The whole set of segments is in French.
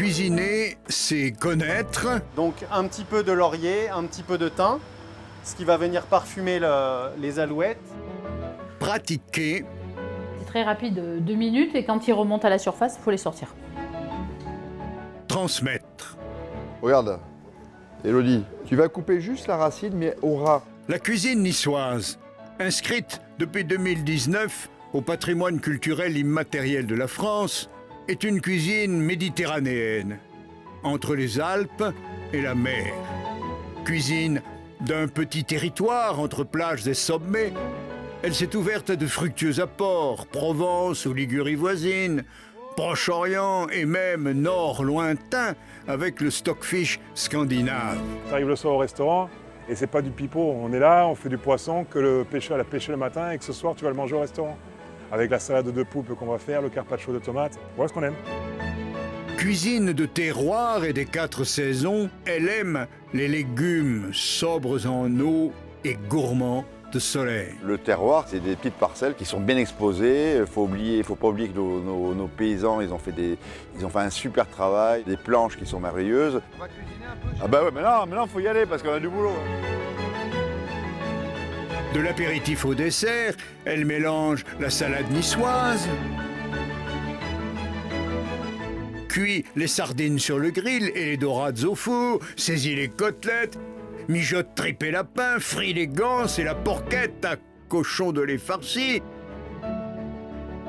Cuisiner, c'est connaître. Donc un petit peu de laurier, un petit peu de thym, ce qui va venir parfumer les alouettes. Pratiquer. C'est très rapide, 2 minutes, et quand ils remontent à la surface, il faut les sortir. Transmettre. Regarde, Élodie, tu vas couper juste la racine, mais au ras. La cuisine niçoise, inscrite depuis 2019 au patrimoine culturel immatériel de la France, est une cuisine méditerranéenne, entre les Alpes et la mer. Cuisine d'un petit territoire entre plages et sommets, elle s'est ouverte à de fructueux apports, Provence ou Ligurie voisine, Proche-Orient et même Nord lointain avec le stockfish scandinave. Tu arrives le soir au restaurant et c'est pas du pipeau. On est là, on fait du poisson que le pêcheur a pêché le matin et que ce soir tu vas le manger au restaurant. Avec la salade de poulpe qu'on va faire, le carpaccio de tomates. Voilà ce qu'on aime. Cuisine de terroir et des 4 saisons, elle aime les légumes sobres en eau et gourmands de soleil. Le terroir, c'est des petites parcelles qui sont bien exposées. Il faut pas oublier que nos paysans, ils ont fait un super travail. Des planches qui sont merveilleuses. On va cuisiner un peu. Ah bah ouais, maintenant, faut y aller parce qu'on a du boulot. De l'apéritif au dessert, elle mélange la salade niçoise, cuit les sardines sur le grill et les dorades au four, saisit les côtelettes, mijote tripes et lapin, frit les ganses et la porquette à cochon de lait farci,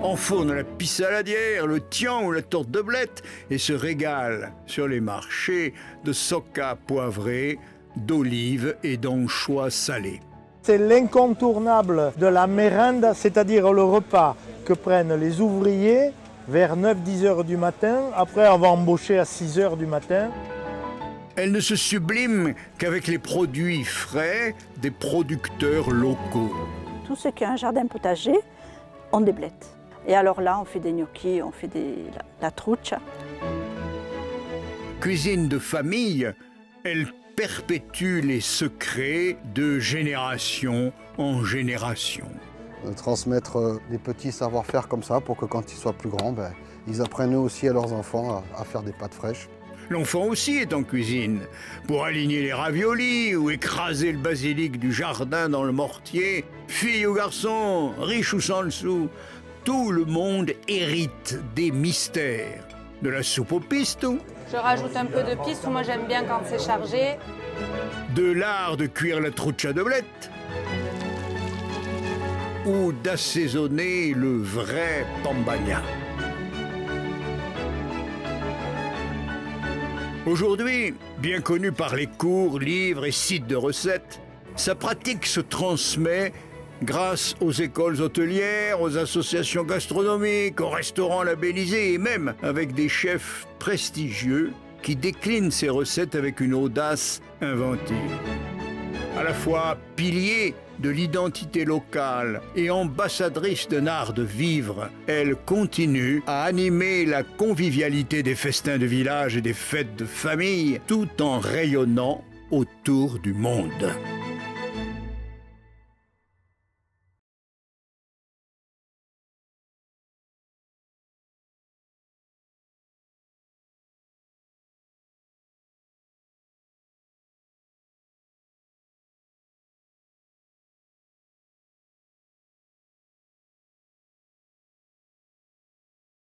enfourne la pissaladière, le tian ou la tourte de blette et se régale sur les marchés de soca poivrés, d'olives et d'anchois salés. C'est l'incontournable de la mérinde, c'est-à-dire le repas que prennent les ouvriers vers 9-10 heures du matin. Après, on va embaucher à 6 heures du matin. Elle ne se sublime qu'avec les produits frais des producteurs locaux. Tous ceux qui ont un jardin potager ont des blettes. Et alors là, on fait des gnocchis, on fait la truccia. Cuisine de famille, elle perpétue les secrets de génération en génération. Transmettre des petits savoir-faire comme ça pour que quand ils soient plus grands, ils apprennent eux aussi à leurs enfants à faire des pâtes fraîches. L'enfant aussi est en cuisine, pour aligner les raviolis ou écraser le basilic du jardin dans le mortier. Fille ou garçon, riche ou sans le sou, tout le monde hérite des mystères. De la soupe au pistou. Je rajoute un peu de pistou, moi j'aime bien quand c'est chargé. De l'art de cuire la truccia de blette. Ou d'assaisonner le vrai pambagna. Aujourd'hui, bien connu par les cours, livres et sites de recettes, sa pratique se transmet grâce aux écoles hôtelières, aux associations gastronomiques, aux restaurants labellisés et même avec des chefs prestigieux qui déclinent ces recettes avec une audace inventive. À la fois pilier de l'identité locale et ambassadrice d'un art de vivre, elle continue à animer la convivialité des festins de village et des fêtes de famille tout en rayonnant autour du monde.